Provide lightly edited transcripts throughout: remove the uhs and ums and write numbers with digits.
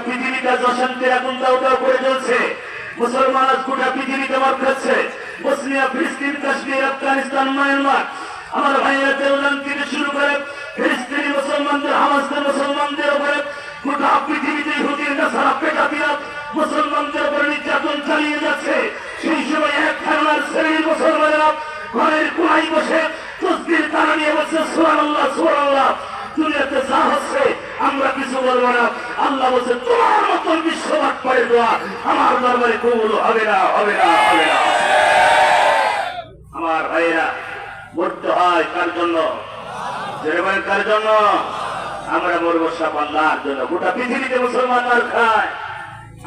পৃথিবীটা অশান্তির আগুন দাও দাও করে জ্বলছে। মুসলমান আজ গোটা পৃথিবীতে মার খাচ্ছে। বসনিয়া, ফিলিস্তিন, কাশ্মীর, আফগানিস্তান, মায়ানমার, আমার ভাইয়েরা তেহরান থেকে শুরু করে ফিলিস্তিনি মুসলমানদের, হামাসদের মুসলমানদের উপরে গোটা পৃথিবীতে ইহুদি নাসারা পেটাপিরা মুসলমানদের উপরে নির্যাতন চালিয়ে যাচ্ছে। সেই সময় এক খেলার শ্রেণীর মুসলমানেরা ঘরের কোনায় বসে তসবির তারা নিয়ে বলছে সুবহানাল্লাহ সুবহানাল্লাহ। দুনিয়াতে যা হচ্ছে আমরা কিছু বলবো না। আল্লাহ বলছে তোমার মতন বিশ্ববাদ পড়ে দোয়া আমার দরবারে কবুল হবে না, হবে না, হবে না। আমার ভাইয়েরা, মরতে হয় কার জন্য? যেরকম কার জন্য? আমরা মরবো সব আল্লাহর জন্য। গোটা পৃথিবীতে মুসলমান মার খায়,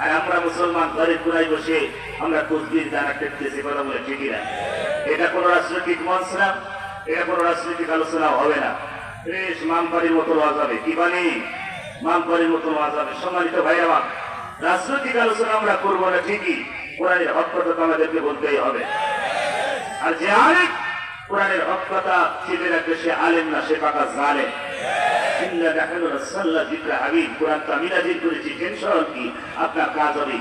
আর আমরা মুসলমান ঘরের কোনায় বসে আমরা তসবির দানা টেকতেছি। কথা বলে ঠিকই না? এটা কোন রাজনৈতিক মঞ্চ না, এটা কোন রাজনৈতিক আলোচনা হবে না। বেশ মামপাড়ির মতো ওয়াজ হবে। কি বানি? মামপাড়ির মতো ওয়াজ হবে। সম্মানিত ভাই আমার, রাজনৈতিক আলোচনা আমরা করবো না ঠিকই, কোরআনের হক কথা তো আমাদেরকে বলতেই হবে। আর যে আলেম কোরআনের হক কথা চেপে রাখবে সে আলেম না, সে পাকা জালেম। আপনার কাজ হবে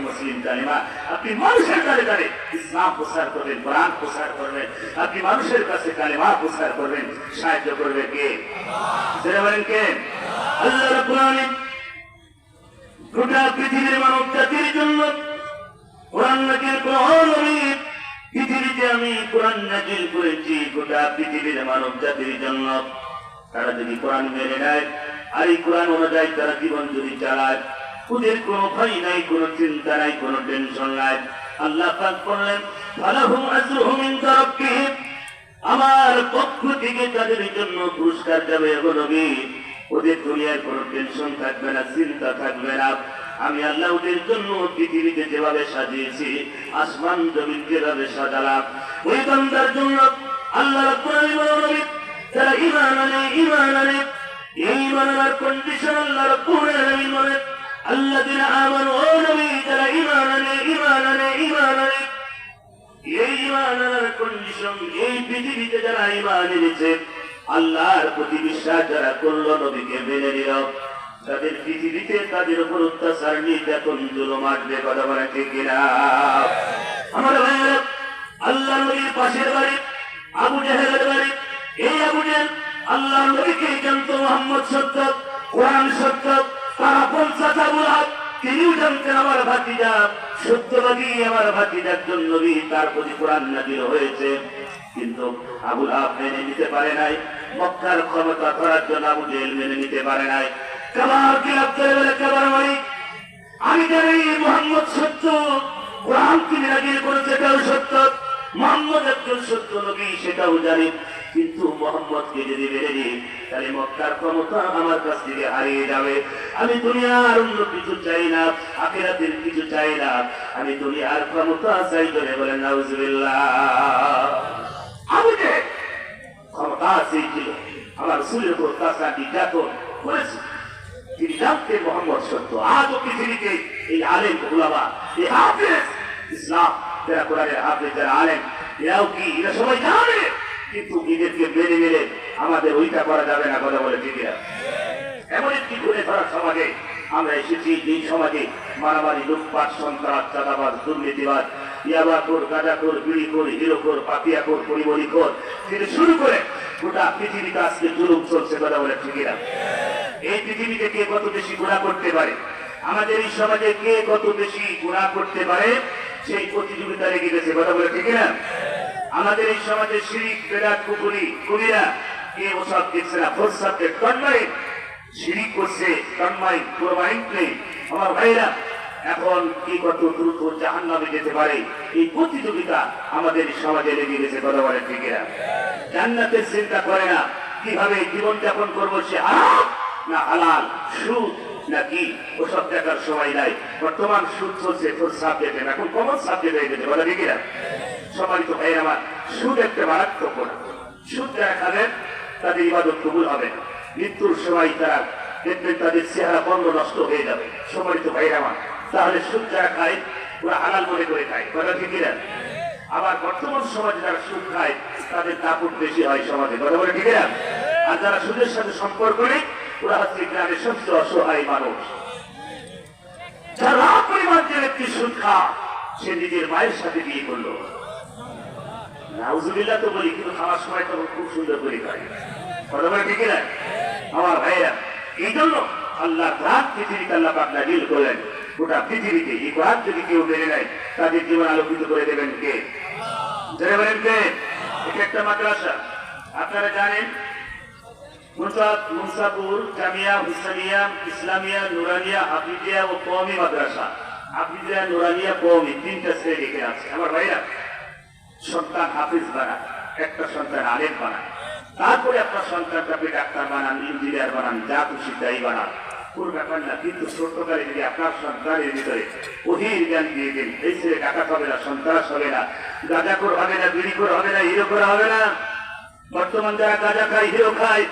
মুসলিম কালিমা। আপনি মানুষের দ্বারে দ্বারে ইসলাম প্রচার করবেন, কোরআন প্রচার করবেন। আপনি মানুষের কাছে কালিমা প্রচার করবেন। সাহায্য করবে কে? সেটা বলেন কে? আল্লাহ রাব্বুল আলামিন গোটা পৃথিবীর মানব জাতির জন্য কোরআন নাযিল করেন। পৃথিবীতে আমি কোরআন নাযিল করেছি গোটা পৃথিবীর মানব জাতির জন্য। তারা যদি কোরআন মেনে নেয় আর এই কোরআন অনুযায়ী তারা জীবন যদি চালায়, ওদের কোনো ভয় নাই, কোনো চিন্তা নাই, কোনো টেনশন নাই। আল্লাহ পাক বললেন ফালাহুম আজরুহুম ইনদা রাব্বিহিম, আমার পক্ষ থেকে তাদের জন্য পুরস্কার যাবে। ও নবী, ওদের দুনিয়ার কোনো টেনশন থাকবে না, চিন্তা থাকবে না। আমি আল্লাহ ওদের জন্য পৃথিবীতে যেভাবে সাজিয়েছি, আসমান জমিন যেভাবে সাজালাম, ওই বান্দার জন্য আল্লাহ রাব্বুল আলামিন যারা ঈমান আনে, ঈমান আনে, এই ঈমান আনার কন্ডিশন আল্লাহ রাব্বুল আলামিন বলেন আল্লাযীনা আমানু, ও নবী যারা ঈমান আনে, ঈমান আনে, ঈমান আনে, এই ঈমান আনার কন্ডিশন এই পৃথিবীতে যারা ঈমান এনেছে, আল্লাহর প্রতি বিশ্বাস যারা করলো, নবীকে মেনে নিল, তাদের পৃথিবীতে তাদের উপর অত্যাচার, নির্যাতন, জুলুম আসবে। কথা বলে ঠিক কিনা? আমার ভাইয়েরা, আল্লাহ নবীর পাশের বাড়ি আবু জাহেলের বাড়ি। এই আবু জাহেল আল্লাহ নবীকে জানত মুহাম্মদ সত্য, কোরআন সত্য। তার আপন চাচা আবু লাহাব তিনিও জানতেন আমার ভাতিজা সত্যবাদী, আমার ভাতিজা একজন নবী, তার প্রতি কোরআন নাযিল হয়েছে। কিন্তু আবু লাহাব মেনে নিতে পারে নাই। মক্কার ক্ষমতা করার জন্য আবু জাহেল মেনে নিতে পারে নাই। আমি জানি মুহাম্মদ সত্য, কোরআন তিনি নাযিল করেছে এটাও সত্য, মুহাম্মদ একজন সত্য নবী সেটাও জানি। কিন্তু মুহাম্মদকে যদি মেনে নিই তাহলে মক্কার ক্ষমতা আমার কাছ থেকে হারিয়ে যাবে। আমি দুনিয়ার অন্য কিছু চাই না, আখিরাতের কিছু চাই না, আমি দুনিয়ার ক্ষমতা চাই। করে বলেন নাউজুবিল্লাহ। আমি যে ক্ষমতা চেয়েছিল, আমার রাসূলের উপর তার নির্যাতন করেছে, তিনি জানতেন মুহাম্মদ সত্য। আজও পৃথিবীতে এই আলেম উলামা, এই হাফেজ ইসলাম যারা কোরআনের হাফেজ, যারা আলেম, এরাও কি এরা সবাই জানে, কিন্তু এদেরকে মেনে মেনে আমাদের ওইটা করা যাবে না। কথা বলে ঠিক না? এমন একটি ঘুরে ধরা সমাজে আমরা এসেছি, এই সমাজে মারামারি, লুটপাট, সন্ত্রাস, চাঁদাবাজ, দুর্নীতিবাজ, ইয়াবাখোর, গাঁজাখোর, বিড়িখোর, হিরোখোর, পাপিয়াখোর, পরিমণিখোর থেকে শুরু করে গোটা পৃথিবীতে আজকে জুলুম চলছে। কথা বলে ঠিক না? এই পৃথিবীতে কে কত বেশি গুনাহ করতে পারে, আমাদের এই সমাজে কে কত বেশি গুনাহ করতে পারে, সেই প্রতিযোগিতা লেগে গেছে। কথা বলে ঠিক না? আমাদের এই সমাজে শিরিক, বেদাত, কুফরি, কবিরা, কে ওসব দেখছে না? ফোর্থ সাবজেক্ট তন্ময় শিরিক করছে, তন্ময় কোরবানিক নেই। আমার ভাইরা, এখন কি কত দ্রুত জাহান্নামে যেতে পারে, এই প্রতিযোগিতা আমাদের সমাজে লেগে গেছে। কথা বলে ঠিক না? জান্নাতের চিন্তা করে না, কিভাবে জীবন যাপন করবো, সে হারাম না হালাল, সুদ নাকি ওসব দেখার সময় নাই। বর্তমান সুদ চলছে ফোর্থ সাবজেক্ট, এখন কমন সাবজেক্ট হয়ে গেছে। বলে ঠিক না? সম্মানিত ভাই আমার, সুদ একটা মারাত্মক গুনাহ। সুদ যারা খাবেন তাদের ইবাদত কবুল হবে না। মৃত্যুর সময় তারা দেখবেন তাদের চেহারা বন্ধ নষ্ট হয়ে যাবে। সম্মানিত ভাই আমার, তাহলে সুদ যারা খায় ওরা হালাল মনে করে খায়। কথা ঠিক না? আবার বর্তমান সমাজে যারা সুদ খায় তাদের দাপট বেশি হয় সমাজে। কথা বলে ঠিক না? আর যারা সুদের সাথে সম্পর্ক নেই ওরা হচ্ছে গ্রামের সবচেয়ে অসহায় মানুষ। যারা পরিমাণ যে ব্যক্তি সুদ খা, সে নিজের মায়ের সাথে বিয়ে করলো। নাউজুবিল্লাহ তো বলি, কিন্তু খাওয়ার সময় তখন খুব সুন্দর করে খাই। কথা বলে ঠিক না আমার ভাইরা? এই জন্য আল্লাহ রাত পৃথিবীতে আল্লাহ পাক নাযিল করলেন। গোটা পৃথিবীতে এই কোরআন যদি কেউ মেনে নেয়, তাদের জীবন আলোকিত করে দেবেন কে? জেনে বলেন কে? এটা একটা মাদ্রাসা, আপনারা জানেন। মুনসাপুর জামিয়া হুসানিয়া ইসলামিয়া নুরানিয়া হাফিজিয়া ও কওমি মাদ্রাসা। হাফিজিয়া নুরানিয়া কওমি তিনটা শ্রেণী এখানে আছে। আমার ভাইরা, সন্তান হাফিজ বানান, একটা সন্তান আলেম বানান, তারপরে আপনার সন্তানকে আপনি ডাক্তার বানান, ইঞ্জিনিয়ার বানান, যা খুশি তাই বানান, কোন ব্যাপার না। কিন্তু ছোটকালে যদি আপনার সন্তানের ভিতরে ওহির জ্ঞান দিয়ে দেন, এই ছেলে ডাকাত হবে না, সন্ত্রাস হবে না, গাঁজাখোর হবে না, বিড়িখোর হবে না, হিরো করা হবে না। বর্তমান যারা গাঁজা খায়, হিরো খায়,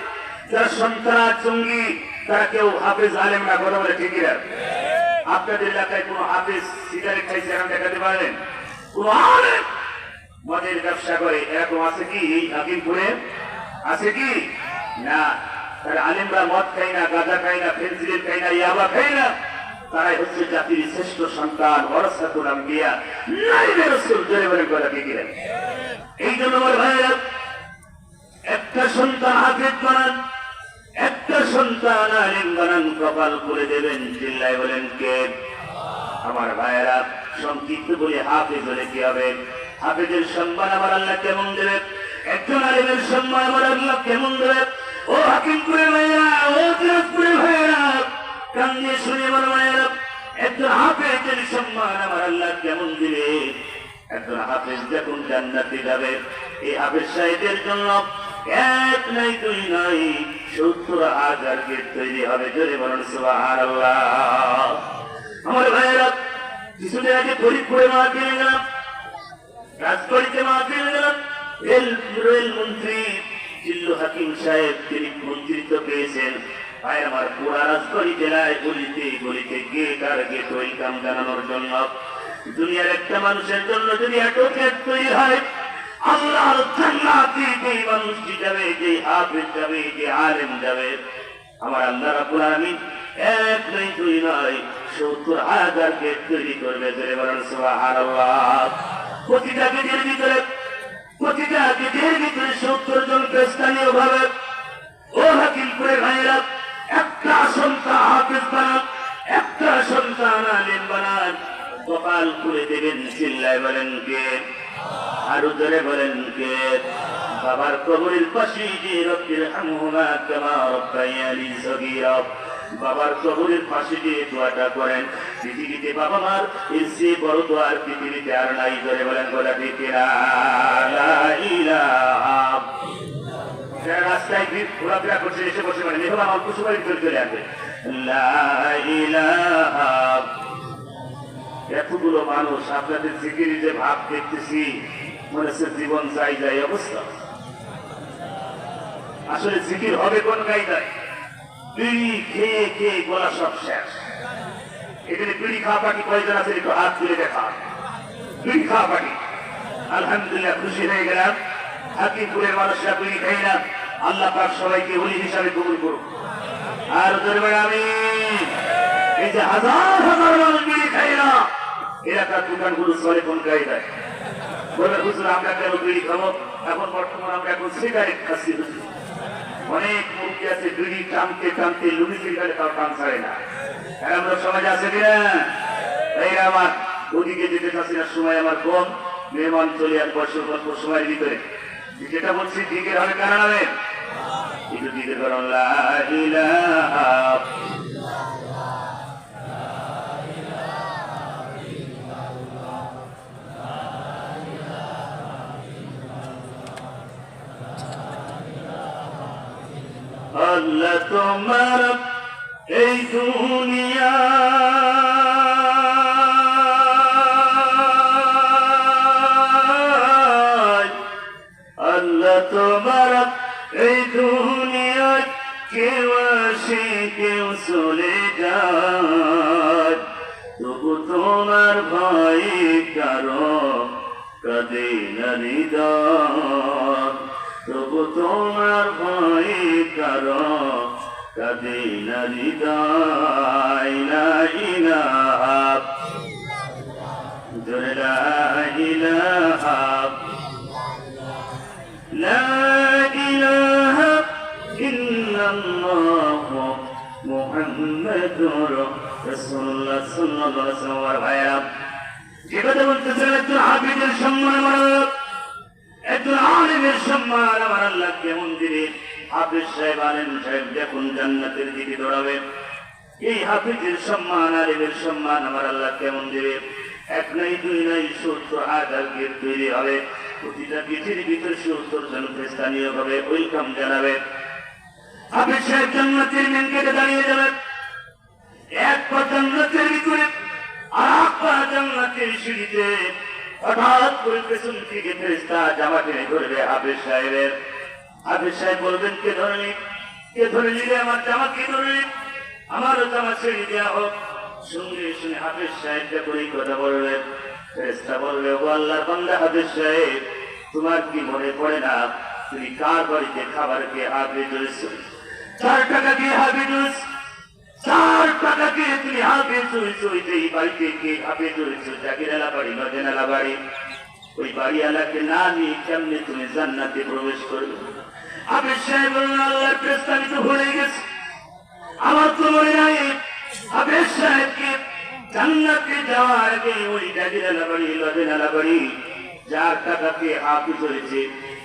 যারা সন্ত্রাস জঙ্গি, তারা কেউ হাফেজ আলেম না। কথা বলে ঠিক না? আপনাদের এলাকায় কোন হাফেজ সিগারেট খাইছে এখন দেখাতে পারেন? কোন আলেম মদের ব্যবসা করে এরকম আছে কি এই হাকিমপুরে? আছে কি? না। তারা আলেমরা মদ খাই না, গাঁজা খাই না, ফেন্সিডিল খাই না, ইয়াবা খাই না। তারাই হচ্ছে জাতির শ্রেষ্ঠ সন্তান, ওয়ারাসাতুল আম্বিয়া, নাইবে রাসূল। জোরে বলেন কথা ঠিক না? এই জন্য আমার ভাইরা, একটা সন্তান হাফেজ বানান, একটা সন্তান আলেম বানান, কপাল করে দেবেন। চিল্লায় বলেন কে? আমার ভাইয়েরা, সংক্ষিপ্ত বলে হাফেজ হলে কি হবে? হাফেজের সম্মান আমার আল্লাহ কেমন দেবে? একজন আলেমের সম্মান আমার আল্লাহ কেমন দেবে? ও হাকিমপুরের ভাইয়েরা, ও দিনাজপুরের ভাইয়েরা, কান দিয়ে শুনে আমার ভাইয়েরা, একজন হাফেজের সম্মান আমার আল্লাহ কেমন দিবে? একজন হাফেজ যখন জান্নাতে যাবে, এই হাফেজ সাহেবের জন্য এক নাই দুই নাই ৭০,০০০ গেট তৈরি হবে। জোরে বলুন সুবহানাল্লাহ। আমার ভাইয়েরা, কিছুদিন আগে ফরিদপুরে মাহফিলে গেলাম, রাজবাড়িতে মাহফিলে গেলাম। রেল মন্ত্রী জিল্লু হাকিম সাহেব, তিনি মন্ত্রিত্ব পেয়েছেন। ভাই আমার, পুরা রাজবাড়ি জেলায় গলিতে গলিতে গেট আর গেট ওয়েলকাম জানানোর জন্য। দুনিয়ার একটা মানুষের জন্য যদি এত গেট তৈরি হয়, আল্লাহর জান্নাতে যে মানুষটি যাবে, যে হাফেজ যাবে, যে আলেম যাবে, আমার আল্লাহ রাব্বুল আলামিন এক নয় দুই নয় ৭০,০০০ গেট তৈরি করবে। জোরে বলেন সুবহানাল্লাহ। প্রতিটা গেটের ভিতরে ৭০ জন স্থানীয় ভাবে। ও হাকিমপুরের ভাইয়েরা, একটা সন্তান হাফেজ বানান, একটা সন্তান আলেম বানান, কপাল খুলে দেবেন। চিল্লায় বলেন কে? আরো জোরে বলেন কে? বাবার কবরের পাশে যে রব্বির হামহুমা কামা রাব্বায়ানি সগীরা, বাবার কবরের পাশে যে দোয়াটা করেন, পৃথিবীতে বাবা মার এর চেয়ে বড় দোয়া আর পৃথিবীতে আর নাই। জোরে বলেন কথা ঠিক কিনা? লা ইলাহা। যারা রাস্তায় ঘোরাফেরা করছে, এসে বসে মানে মেহমান অল্প সময় ভিতরে চলে আসবে। লা ইলাহা। এতগুলো মানুষ আপনাদের জিকিরি যে ভাব দেখতেছি, মনে হচ্ছে জীবন যাই যাই অবস্থা। আসলে জিকির হবে কোন কায়দায়? বিড়ি খেয়ে খেয়ে গলা সব শেষ। এখানে বিড়ি খাওয়া পাটি কয়জন আছে? একটু হাত তুলে দেখা। বিড়ি খাওয়া পাটি, আলহামদুলিল্লাহ, খুশি হয়ে গেলাম। হাকিমপুরের মানুষরা বিড়ি খাই না। আল্লাহ পাক সবাইকে ওলি হিসাবে কবুল করুন। আর ধরবেন আমি, এই যে হাজার হাজার মানুষ বিড়ি খাই না, এলাকার দোকানগুলো চলে কোন কায়দায়? বলবে হুজুর আমরা কেন বিড়ি খাবো? এখন বর্তমান আমরা এখন সিগারেট খাচ্ছি। অনেক মুরগি আছে বিড়ি টানতে টানতে লুবি সিগারেট তাও টান ছাড়ে না। আমরা সমাজে আছে কিনা? এই আমার ওদিকে যেতে চাচ্ছি না, সময় আমার কম, মেহমান চলে আর অল্প সময়ের ভিতরে। যেটা বলছি দিকের হবে কারা নামে? একটু দিকে করুন লা ইলাহা। আল্লাহ তোমার এই দুনিয়া আল্লাহ তোমার এই দুনিয়ায় কেউ আসে কেউ চলে যায়, তবু তোমার ভয় কারো কাঁদে না হৃদয়, তবু তোমার ভয় কারো কাঁদে না হৃদয় লা ইলাহা জোরে লা ইলাহা লা ইলাহা ইল্লাল্লাহ মুহাম্মাদুর রাসূলুল্লাহ সাল্লাল্লাহু আলাইহি ওয়াসাল্লাম। ভাইরা, যে কথা বলতেছিলেন, একজন হাফিজের সম্মান আমার আল্লাহ, একজন আলেমের সম্মান আমার আল্লাহ কেমন দিবে। হাফিজ সাহেব, আলেম সাহেব যখন জান্নাতের দিকে দৌড়াবে, এই হাফিজের সম্মান, আলেমের সম্মান আমার আল্লাহ কেমন দিবে। এক নাই দুই নাই ৭০,০০০ গেট তৈরি হবে, প্রতিটা গেটের ভিতরে ৭০ জন স্থানীয় ভাবে ওয়েলকাম জানাবে। হাফিজ সাহেব জান্নাতের মেন গেটে দাঁড়িয়ে যাবে, এক পা জান্নাতের ভিতরে আর এক পা জান্নাতের সিঁড়িতে। হঠাৎ করে পেছন থেকে ফেরেশতা জামা টেনে ধরবে হাফিজ সাহেবের। হাফিজ সাহেব বলবেন, কে ধরলি? কে ধরে নিলে? আমার জামা কে ধরলি? আমারও জামা ছেড়ে দেওয়া হোক। সঙ্গে শুনে হাফিজ সাহেব যখন এই কথা বলবেন, ফেরেশতা বলবে, ও আল্লাহর বান্দা হাফিজ সাহেব, তোমার কি মনে পড়ে না তুমি কার বাড়িতে খাবার খেয়ে হাফিজ হয়েছো? 4 টাকা দিয়ে হাফিজ হয়েছো, 4 টাকা দিয়ে তুমি হাফিজ হয়েছো। এই বাড়িতে কে হাফিজ হয়েছো? জাকিরালা বাড়ি, নজেনালা বাড়ি। ওই বাড়িওয়ালাকে না নিয়ে কেমনে তুমি জান্নাতে প্রবেশ করবে? হাফিজ সাহেব বললেন, আল্লাহর ফেরেশতা, আমি তো ভুলে গেছি, আমার তো মনে নাই। হাফিজ সাহেবকে জান্নাতে যাওয়ার আগে ওই জাকিরালা বাড়ি, নজেনালা বাড়ি, 4 টাকা দিয়ে হাফিজ হয়েছে,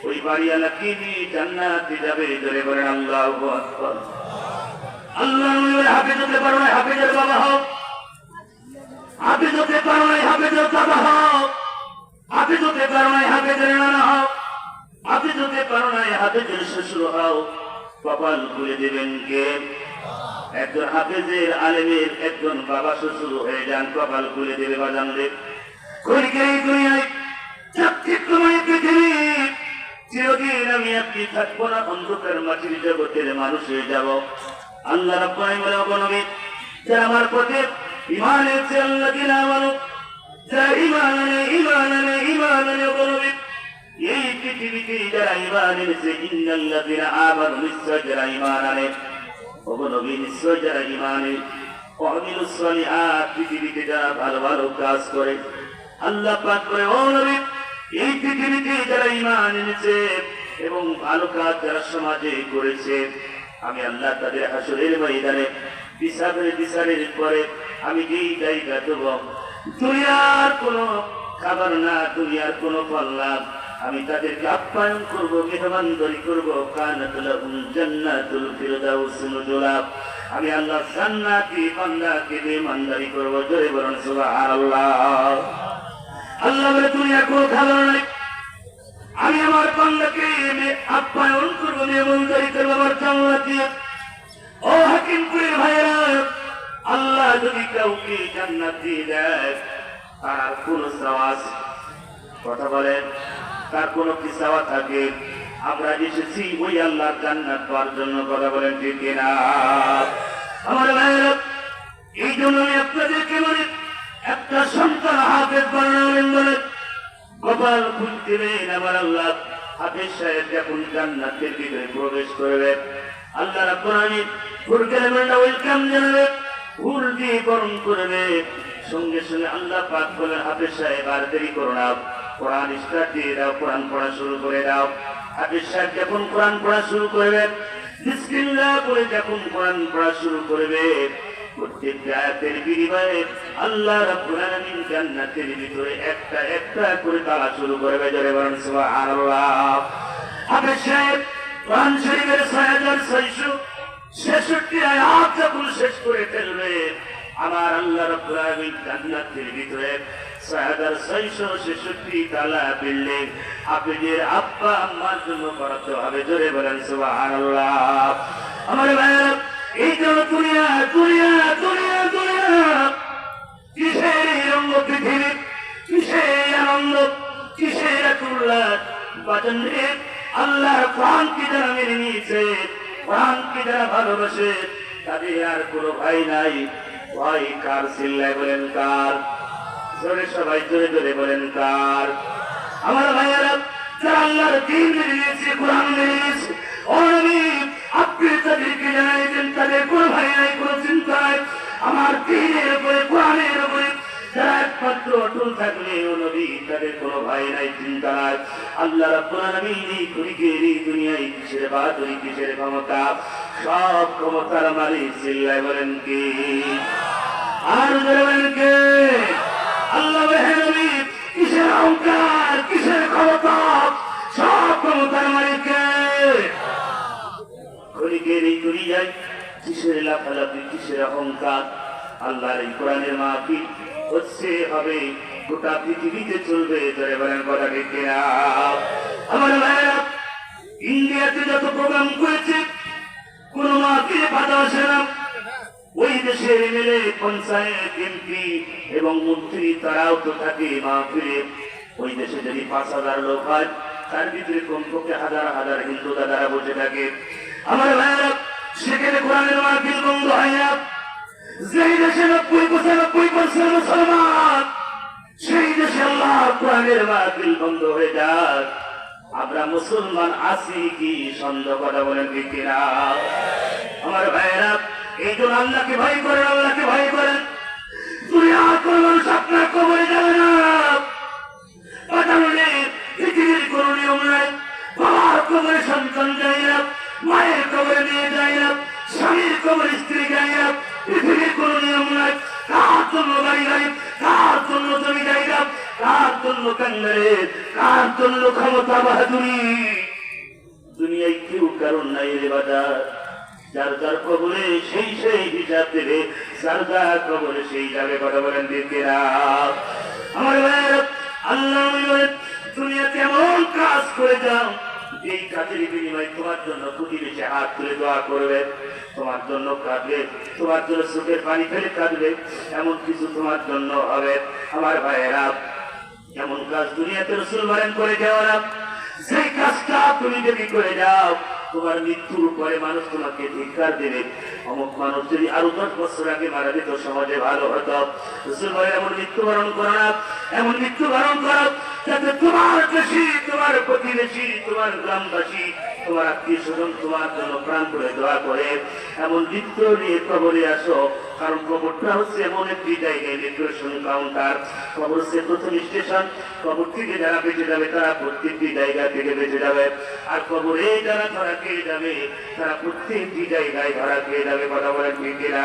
ওই বাড়িওয়ালাকে নিয়ে জান্নাতে যাবে। ধরে বলেন আল্লাহু আকবার। আল্লাহ হাফিজ হতে পারো না, হাফিজের বাবা হোক। হাফিজ হতে পারো না, হাফিজের বাবা হোক। হাফিজ হতে পারো না, হাফিজের নানা হোক। হাফিজ হতে পারো না, হাফিজের শ্বশুর হও। কপাল খুলে দেবেন কে? একজন হাফিজের, আলেমের একজন বাবা শ্বশুর হয়ে যান, কপাল খুলে দেবে বাজানদের। এই দুনিয়ায় চাকচিক্যময় পৃথিবী, চিরদিন আমি আপনি থাকবো না, অন্ধকার মাটির জগতের মানুষ হয়ে যাব। আল্লাহ রাব্বুল আলামিন বলে, ও নবী, যারা আমার পথে ঈমান এনেছে, আল্লাযীনা আমানু, যারা ঈমান আনে, ও নবী, এই পৃথিবীতে যারা ঈমান এনেছে, ইন্নাল্লাযীনা আমানু, নিশ্চয় যারা ঈমান আনে, ও নবী, নিশ্চয় যারা ঈমান আনে, ওয়া আমিলুস সালিহাত, পৃথিবীতে যারা ভালো ভালো কাজ করে। আল্লাহ পাক বলে, ও নবী, এই পৃথিবীতে যারা ঈমান এনেছে এবং ভালো কাজ যারা সমাজে করেছে, আমি আল্লাহ তাদের হাসরের ময়দানে বিচারের পরে আমি যেই জায়গা দেব, দুনিয়ার কোনো খাবার না, দুনিয়ার কোনো ফল না, আমি তাদেরকে আপ্যায়ন করব, মেহমানদারি করব। কানাত লাহুম জান্নাতুল ফিরদাউস নুজুলা, আমি আল্লাহ জান্নাতি বান্দাকে মেহমানদারি করব। জোরে বলুন সুবহানাল্লাহ। আল্লাহ বলে, দুনিয়ার কোনো খাবার নাই, আমি আমার বান্দাকে আপ্যায়ন করবো, মেহমানদারি করবো আমার জান্নাত দিয়ে। ও হাকিমপুরের ভাইরা, আল্লাহ যদি কাউকে জান্নাত দিয়ে দেয়, তার কোন চাওয়া? কথা বলেন, তার কোন কি চাওয়া থাকে? আমরা এসেছি ওই আল্লাহর জান্নাত পাওয়ার জন্য। কথা বলেন ঠিক কিনা? আমার ভাইরা, এই জন্য আমি আপনাদেরকে বলি, একটা সন্তান হাফেজ বানাবেন বলে কপাল খুলতে দেবেন আমার আল্লাহ। হাফেজ সাহেব যখন জান্নাতের ভিতরে প্রবেশ করবে, আল্লাহ রাব্বুল আলামিন ফুরকানটা ওয়েলকাম জানাবে, ফুল দিয়ে বরণ করবে। সঙ্গে সঙ্গে আল্লাহ পাক বলেন, হাফেজ সাহেব আর দেরি করো না, কোরআন স্টার্ট দিয়ে দাও, কোরআন পড়া শুরু করে দাও। হাফেজ সাহেব যখন কোরআন পড়া শুরু করবে, বিসমিল্লাহ বলে যখন কোরআন পড়া শুরু করবে, প্রত্যেকটা আয়াতের বিনিময়ে আল্লাহ রাব্বুল আলামিন জান্নাতের ভিতরে একটা একটা করে তালা শুরু করবে। জোরে বলেন সুবহানাল্লাহ। হাফেজ সাহেব কোরআন শরীফের ৬৬৬৬ আয়াত যখন শেষ করে ফেলবে, আমার আল্লাহ রাব্বুল আলামিন জান্নাতের ভিতরে ৬৬৬৬ তালা বিল্ডিং হাফেজের আব্বা আম্মার জন্য বরাদ্দ হবে। জোরে বলেন সুবহানাল্লাহ। আমার ভাইরা, এই জন্য দুনিয়া দুনিয়া দুনিয়া দুনিয়া, কিসের রঙ্গ পৃথিবী, কিসের আনন্দ, কিসের উল্লাস? বাজান রে, আল্লাহর কোরআনকে যারা মেনে নিয়েছে, কোরআনকে যারা ভালোবাসে, তাদের আর কোনো ভয় নাই। ভয় কার? চিল্লায় বলেন কার? জোরে সবাই জোরে জোরে বলেন কার? আমার ভাইয়েরা, যারা আল্লাহর দ্বীন মেনে নিয়েছে, কোরআন মেনে নিয়েছে, ও নবী, আপনি তাদেরকে জানাইছেন তাদের কোনো ভয় নাই, কোনো চিন্তা নাই। আমার দ্বীনের উপরে, কোরআনের উপরে যারা একমাত্র অটল থাকলে ও নবী, তাদের কোনো ভয় নাই, চিন্তা নাই। আল্লাহ রাব্বুল আলামিন এই খলিকের এই দুনিয়ায় কিসের বাহাদুরি, কিসের ক্ষমতা? সব ক্ষমতার মালিক চিল্লায় বলেন কে? আর বলেন কে? আল্লাহ নবী কিসের অহংকার, কিসের ক্ষমতা? সব ক্ষমতার মালিক কে? খলিকের এই দুনিয়ায় কিসের লাফালাফি, কিসের অহংকার? আল্লাহর এই কোরআনের মাহফিল হচ্ছে, হবে, গোটা পৃথিবীতে চলবে। ধরে বলেন কথা ঠিক কিনা? আমার ভাইয়েরা, ইন্ডিয়াতে যত প্রোগ্রাম করেছে কোন মাহফিলে বাধা আসে না। ওই দেশের এমএলএ, পঞ্চায়েত, এমপি এবং মন্ত্রী তারাও তো থাকে মাহফিলে। ওই দেশে যদি 5,000 লোক হয়, তার ভিতরে কমপক্ষে হাজার হাজার হিন্দু দাদারা বসে থাকে। আমার ভাইয়েরা, সেখানে কোরআনের মাহফিল বন্ধ হয় না। যেই দেশে 90-95% মুসলমান, সেই দেশে আল্লাহ কোরআনের মাহফিল বন্ধ হয়ে যায়। আমরা মুসলমান আছি কি সন্দেহ? কথা বলেন ঠিক কিনা? আমার ভাইয়েরা, এই জন্য আল্লাহকে ভয় করেন, আল্লাহকে ভয় করেন। দুনিয়া কোনো মানুষ আপনার কবরে যাবে না। পাঠানো পৃথিবীর কোন নিয়ম নাই। বাবার কবরে সন্তান যায় না, মায়ের কবরে মেয়ে যায় না, স্বামীর কবরে স্ত্রী যায় না। পৃথিবীর কোন নিয়ম নাই। কার জন্য গাড়ি গাড়ি, কার জন্য জমি জায়গা, কার জন্য কাঙ্গারে, কার জন্য ক্ষমতা বাহাদুরি? দুনিয়ায় কেউ কারণ নাই রে বাজার। যার যার কবরে সেই সেই হিসাব দেবে, যার যার কবরে সেই যাবে। কথা বলেন দিকেরা? আমার ভাইয়েরা, আল্লাহ দুনিয়াতে এমন কাজ করে যাও, এই কাজের বিনিময়ে তোমার জন্য প্রতিবেশী হাত তুলে দোয়া করবে, তোমার জন্য কাঁদবে, তোমার জন্য চোখের পানি ফেলে কাঁদবে। এমন কিছু তোমার জন্য হবে। আমার ভাইয়েরা, এমন কাজ দুনিয়াতে রাসূল বলেন করে যাও না। সেই কাজটা তুমি যদি করে যাও, তোমার মৃত্যুর পরে মানুষ তোমাকে ধিক্কার দেবে। অমুক মানুষ যদি আরো 10 বছর আগে মারা যেত, সমাজে ভালো হতো। রাসূল বলেন এমন মৃত্যুবরণ করো না, এমন মৃত্যুবরণ করো যাতে তোমার দেশি, তোমার প্রতিবেশী, তোমার গ্রামবাসী, তোমার আত্মীয় স্বজন তোমার জন্য প্রাণ করে দোয়া করে। এমন মৃত্যু নিয়ে কবরে আসো, কারণ কবরটা হচ্ছে এমন একটি জায়গায়, ইমিগ্রেশন কাউন্টার। কবর হচ্ছে প্রথম স্টেশন। কবর থেকে যারা বেঁচে যাবে তারা প্রত্যেকটি জায়গা থেকে বেঁচে যাবে, আর কবরে যারা ধরা খেয়ে যাবে তারা প্রত্যেকটি জায়গায় ধরা খেয়ে যাবে। কথা বলেন ঠিক কিনা?